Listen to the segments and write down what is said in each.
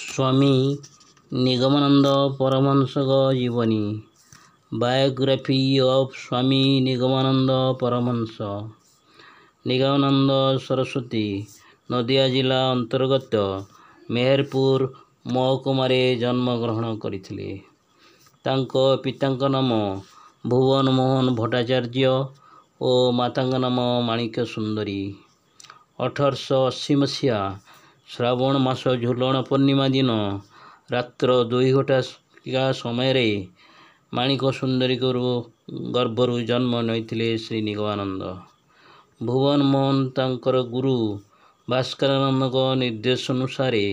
ସ୍ୱାମୀ ନିଗମାନନ୍ଦ ପରମହଂସଙ୍କ ଜୀବନୀ। Biography of ସ୍ୱାମୀ ନିଗମାନନ୍ଦ ପରମହଂସ। ନିଗମାନନ୍ଦ ସରସ୍ୱତୀ ନଦିଆ ଜିଲ୍ଲା ଅନ୍ତର୍ଗତ ମେହେରପୁର ମହକୁମାରେ ଜନ୍ମଗ୍ରହଣ କରିଥିଲେ। ତାଙ୍କ ପିତାଙ୍କ ନାମ ଭୁବନ ମୋହନ ଭଟ୍ଟାଚାର୍ଯ୍ୟ ଓ ମାତାଙ୍କ ନାମ ମାଣିକ୍ୟ ସୁନ୍ଦରୀ। 1880 ଶ୍ରାବଣ ମାସ ଝୁଲଣ ପୂର୍ଣ୍ଣିମା ଦିନ ରାତ୍ର 2 ଘଟିକା ସମୟରେ ମାଣିକ ସୁନ୍ଦରୀଙ୍କ ଗର୍ଭରୁ ଜନ୍ମ ନେଇଥିଲେ ଶ୍ରୀ ନିଗମାନନ୍ଦ। ଭୁବନ ମୋହନ ତାଙ୍କର ଗୁରୁ ଭାସ୍କରାନନ୍ଦଙ୍କ ନିର୍ଦ୍ଦେଶାନୁସାରେ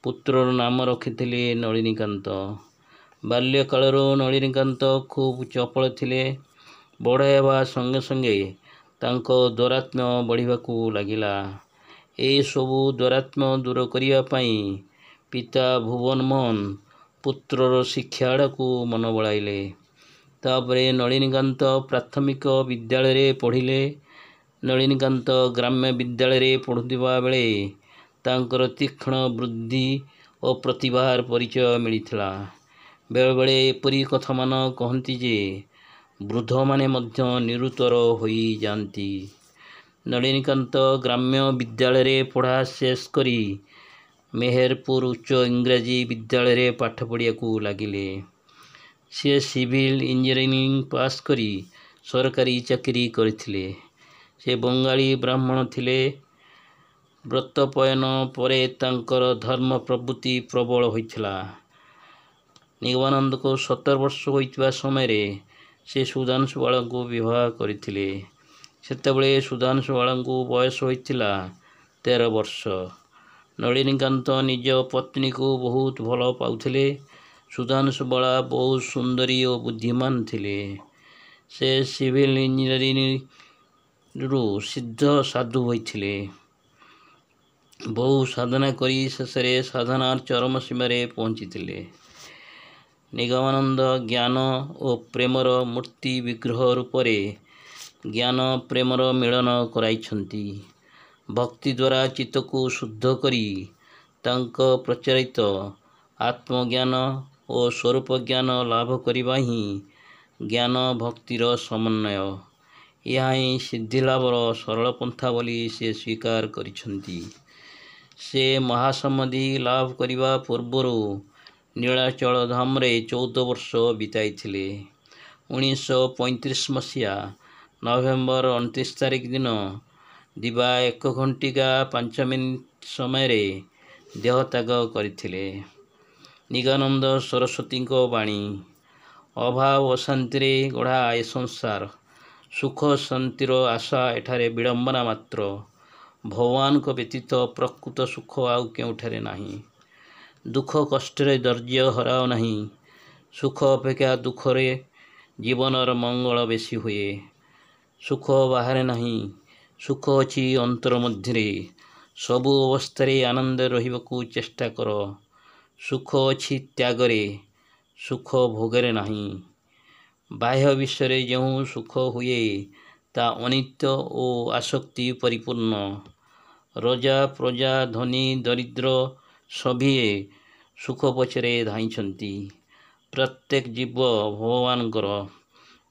ପୁତ୍ରର ନାମ ରଖିଥିଲେ ନଳିନୀକାନ୍ତ। ବାଲ୍ୟକାଳରୁ ନଳିନୀକାନ୍ତ ଖୁବ୍ ଚପଳ ଥିଲେ। ବଡ଼ ହେବା ସଙ୍ଗେ ସଙ୍ଗେ ତାଙ୍କ ଦୌରାତ୍ମ୍ୟ ବଢ଼ିବାକୁ ଲାଗିଲା। ଏସବୁ ଦୌରାତ୍ମ୍ୟ ଦୂର କରିବା ପାଇଁ ପିତା ଭୁବନ ମୋହନ ପୁତ୍ରର ଶିକ୍ଷା ଆଡ଼କୁ ମନ ବଳାଇଲେ। ତାପରେ ନଳିନୀକାନ୍ତ ପ୍ରାଥମିକ ବିଦ୍ୟାଳୟରେ ପଢ଼ିଲେ। ନଳିନୀକାନ୍ତ ଗ୍ରାମ୍ୟ ବିଦ୍ୟାଳୟରେ ପଢ଼ୁଥିବା ବେଳେ ତାଙ୍କର ତୀକ୍ଷ୍ଣ ବୁଦ୍ଧି ଓ ପ୍ରତିଭାର ପରିଚୟ ମିଳିଥିଲା। ବେଳେବେଳେ ଏପରି କଥାମାନ କହନ୍ତି ଯେ ବୃଦ୍ଧମାନେ ମଧ୍ୟ ନିରୁତ୍ତର ହୋଇଯାଆନ୍ତି। ନଳିନୀକାନ୍ତ ଗ୍ରାମ୍ୟ ବିଦ୍ୟାଳୟରେ ପଢ଼ା ଶେଷ କରି ମେହେରପୁର ଉଚ୍ଚ ଇଂରାଜୀ ବିଦ୍ୟାଳୟରେ ପାଠ ପଢ଼ିବାକୁ ଲାଗିଲେ। ସେ ସିଭିଲ୍ ଇଞ୍ଜିନିୟରିଂ ପାସ୍ କରି ସରକାରୀ ଚାକିରି କରିଥିଲେ। ସେ ବଙ୍ଗାଳୀ ବ୍ରାହ୍ମଣ ଥିଲେ। ବ୍ରତୋପନୟନ ପରେ ତାଙ୍କର ଧର୍ମ ପ୍ରବୃତ୍ତି ପ୍ରବଳ ହୋଇଥିଲା। ନିଗମାନନ୍ଦଙ୍କୁ 17 ବର୍ଷ ହୋଇଥିବା ସମୟରେ ସେ ସୁଧାଂଶୁ ବାଳାଙ୍କୁ ବିବାହ କରିଥିଲେ। ସେତେବେଳେ ସୁଧାଂଶୁ ବାଳାଙ୍କୁ ବୟସ ହୋଇଥିଲା 13 ବର୍ଷ। ନଳିନୀକାନ୍ତ ନିଜ ପତ୍ନୀକୁ ବହୁତ ଭଲ ପାଉଥିଲେ। ସୁଧାଂଶୁ ବାଳା ବହୁତ ସୁନ୍ଦରୀ ଓ ବୁଦ୍ଧିମାନ ଥିଲେ। ସେ ସିଭିଲ୍ ଇଞ୍ଜିନିୟରିଂରୁ ସିଦ୍ଧ ସାଧୁ ହୋଇଥିଲେ। ବହୁ ସାଧନା କରି ଶେଷରେ ସାଧନାର ଚରମ ସୀମାରେ ପହଞ୍ଚିଥିଲେ। ନିଗମାନନ୍ଦ ଜ୍ଞାନ ଓ ପ୍ରେମର ମୂର୍ତ୍ତି ବିଗ୍ରହ ରୂପରେ ଜ୍ଞାନ ପ୍ରେମର ମିଳନ କରାଇଛନ୍ତି। ଭକ୍ତି ଦ୍ୱାରା ଚିତ୍ତକୁ ଶୁଦ୍ଧ କରି ତାଙ୍କ ପ୍ରଚାରିତ ଆତ୍ମଜ୍ଞାନ ଓ ସ୍ୱରୂପ ଜ୍ଞାନ ଲାଭ କରିବା ହିଁ ଜ୍ଞାନ ଭକ୍ତିର ସମନ୍ୱୟ। ଏହା ହିଁ ସିଦ୍ଧିଲାଭର ସରଳ ପନ୍ଥା ବୋଲି ସେ ସ୍ୱୀକାର କରିଛନ୍ତି। ସେ ମହାସମାଧି ଲାଭ କରିବା ପୂର୍ବରୁ ନୀଳାଚଳ ଧାମରେ 14 ବର୍ଷ ବିତାଇଥିଲେ। 1935 ନଭେମ୍ବର 29 ତାରିଖ ଦିନ ଦିବା 1 ଘଣ୍ଟିକା 5 ମିନିଟ୍ ସମୟରେ ଦେହତ୍ୟାଗ କରିଥିଲେ। ନିଗମାନନ୍ଦ ସରସ୍ୱତୀଙ୍କ ବାଣୀ। ଅଭାବ ଅଶାନ୍ତିରେ ଗଢ଼ା ଏ ସଂସାର। ସୁଖ ଶାନ୍ତିର ଆଶା ଏଠାରେ ବିଡ଼ମ୍ବନା ମାତ୍ର। ଭଗବାନଙ୍କ ବ୍ୟତୀତ ପ୍ରକୃତ ସୁଖ ଆଉ କେଉଁଠାରେ ନାହିଁ। ଦୁଃଖ କଷ୍ଟରେ ଧୈର୍ଯ୍ୟ ହରାଅ ନାହିଁ। ସୁଖ ଅପେକ୍ଷା ଦୁଃଖରେ ଜୀବନର ମଙ୍ଗଳ ବେଶୀ ହୁଏ। ସୁଖ ବାହାରେ ନାହିଁ, ସୁଖ ଅଛି ଅନ୍ତର ମଧ୍ୟରେ। ସବୁ ଅବସ୍ଥାରେ ଆନନ୍ଦରେ ରହିବାକୁ ଚେଷ୍ଟା କର। ସୁଖ ଅଛି ତ୍ୟାଗରେ, ସୁଖ ଭୋଗରେ ନାହିଁ। ବାହ୍ୟ ବିଷୟରେ ଯେଉଁ ସୁଖ ହୁଏ ତାହା ଅନିତ୍ୟ ଓ ଆସକ୍ତି ପରିପୂର୍ଣ୍ଣ। ରଜା ପ୍ରଜା ଧନୀ ଦରିଦ୍ର ସଭିଏ ସୁଖ ପଛରେ ଧାଇଁଛନ୍ତି। ପ୍ରତ୍ୟେକ ଜୀବ ଭଗବାନଙ୍କର।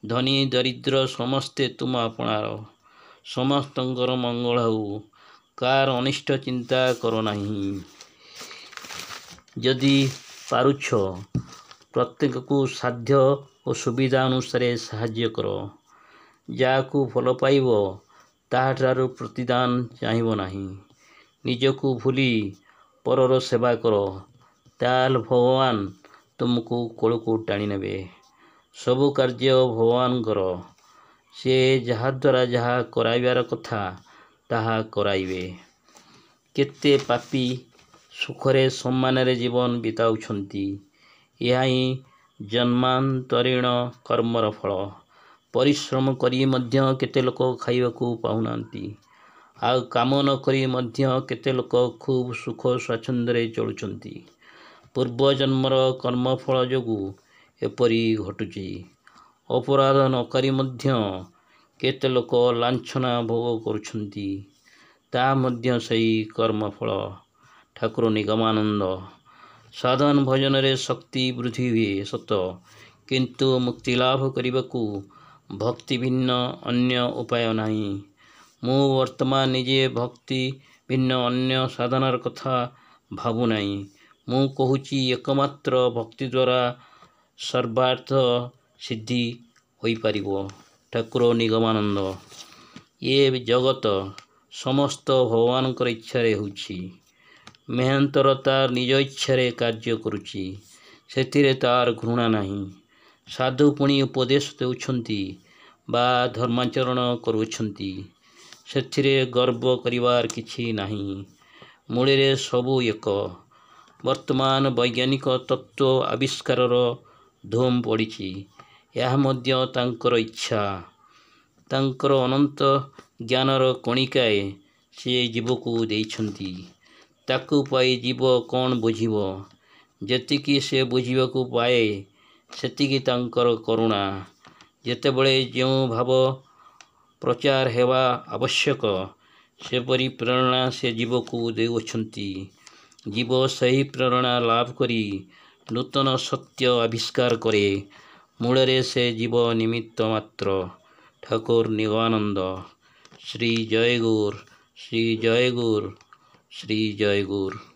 ଧନୀ ଦରିଦ୍ର ସମସ୍ତେ ତୁମ ଆପଣାର। ସମସ୍ତଙ୍କର ମଙ୍ଗଳ ହେଉ। କାହାର ଅନିଷ୍ଟ ଚିନ୍ତା କର ନାହିଁ। ଯଦି ପାରୁଛ ପ୍ରତ୍ୟେକକୁ ସାଧ୍ୟ ଓ ସୁବିଧା ଅନୁସାରେ ସାହାଯ୍ୟ କର। ଯାହାକୁ ଭଲ ପାଇବ ତାହାଠାରୁ ପ୍ରତିଦାନ ଚାହିଁବ ନାହିଁ। ନିଜକୁ ଭୁଲି ପରର ସେବା କର। ତାହେଲେ ଭଗବାନ ତୁମକୁ କୋଳକୁ ଟାଣି ନେବେ। ସବୁ କାର୍ଯ୍ୟ ଭଗବାନଙ୍କର। ସେ ଯାହାଦ୍ୱାରା ଯାହା କରାଇବାର କଥା ତାହା କରାଇବେ। କେତେ ପାପୀ ସୁଖରେ ସମ୍ମାନରେ ଜୀବନ ବିତାଉଛନ୍ତି। ଏହା ହିଁ ଜନ୍ମାନ୍ତରୀଣ କର୍ମର ଫଳ। ପରିଶ୍ରମ କରି ମଧ୍ୟ କେତେ ଲୋକ ଖାଇବାକୁ ପାଉନାହାନ୍ତି। ଆଉ କାମ ନ କରି ମଧ୍ୟ କେତେ ଲୋକ ଖୁବ୍ ସୁଖ ସ୍ୱାଚ୍ଛନ୍ଦ୍ୟରେ ଚଳୁଛନ୍ତି। ପୂର୍ବଜନ୍ମର କର୍ମଫଳ ଯୋଗୁଁ ଏପରି ଘଟୁଛି। ଅପରାଧ ନ କରି ମଧ୍ୟ କେତେ ଲୋକ ଲାଞ୍ଛନା ଭୋଗ କରୁଛନ୍ତି। ତାହା ମଧ୍ୟ ସେହି କର୍ମଫଳ। ଠାକୁର ନିଗମାନନ୍ଦ ସାଧନ ଭଜନରେ ଶକ୍ତି ବୃଦ୍ଧି ହୁଏ ସତ, କିନ୍ତୁ ମୁକ୍ତି ଲାଭ କରିବାକୁ ଭକ୍ତି ଭିନ୍ନ ଅନ୍ୟ ଉପାୟ ନାହିଁ। ମୁଁ ବର୍ତ୍ତମାନ ନିଜେ ଭକ୍ତି ଭିନ୍ନ ଅନ୍ୟ ସାଧନାର କଥା ଭାବୁନାହିଁ। ମୁଁ କହୁଛି ଏକମାତ୍ର ଭକ୍ତି ଦ୍ୱାରା ସର୍ବାର୍ଥ ସିଦ୍ଧି ହୋଇପାରିବ। ଠାକୁର ନିଗମାନନ୍ଦ। ଏ ଜଗତ ସମସ୍ତ ଭଗବାନଙ୍କର ଇଚ୍ଛାରେ ହେଉଛି। ମେହେନ୍ତର ତାର ନିଜ ଇଚ୍ଛାରେ କାର୍ଯ୍ୟ କରୁଛି, ସେଥିରେ ତାର ଘୃଣା ନାହିଁ। ସାଧୁ ପୁଣି ଉପଦେଶ ଦେଉଛନ୍ତି ବା ଧର୍ମାଚରଣ କରୁଛନ୍ତି, ସେଥିରେ ଗର୍ବ କରିବାର କିଛି ନାହିଁ। ମୂଳରେ ସବୁ ଏକ। ବର୍ତ୍ତମାନ ବୈଜ୍ଞାନିକ ତତ୍ତ୍ୱ ଆବିଷ୍କାରର ଧୁମ୍ ପଡ଼ିଛି, ଏହା ମଧ୍ୟ ତାଙ୍କର ଇଚ୍ଛା। ତାଙ୍କର ଅନନ୍ତ ଜ୍ଞାନର କଣିକାଏ ସେ ଜୀବକୁ ଦେଇଛନ୍ତି। ତାକୁ ପାଇ ଜୀବ କ'ଣ ବୁଝିବ? ଯେତିକି ସେ ବୁଝିବାକୁ ପାଏ ସେତିକି ତାଙ୍କର କରୁଣା। ଯେତେବେଳେ ଯେଉଁ ଭାବ ପ୍ରଚାର ହେବା ଆବଶ୍ୟକ, ସେପରି ପ୍ରେରଣା ସେ ଜୀବକୁ ଦେଉଅଛନ୍ତି। ଜୀବ ସେହି ପ୍ରେରଣା ଲାଭ କରି ନୂତନ ସତ୍ୟ ଆବିଷ୍କାର କରେ। ମୂଳରେ ସେ ଜୀବ ନିମିତ୍ତ ମାତ୍ର। ଠାକୁର ନିଗମାନନ୍ଦ। ଶ୍ରୀ ଜୟଗୁରୁ, ଶ୍ରୀ ଜୟଗୁରୁ, ଶ୍ରୀ ଜୟଗୁରୁ।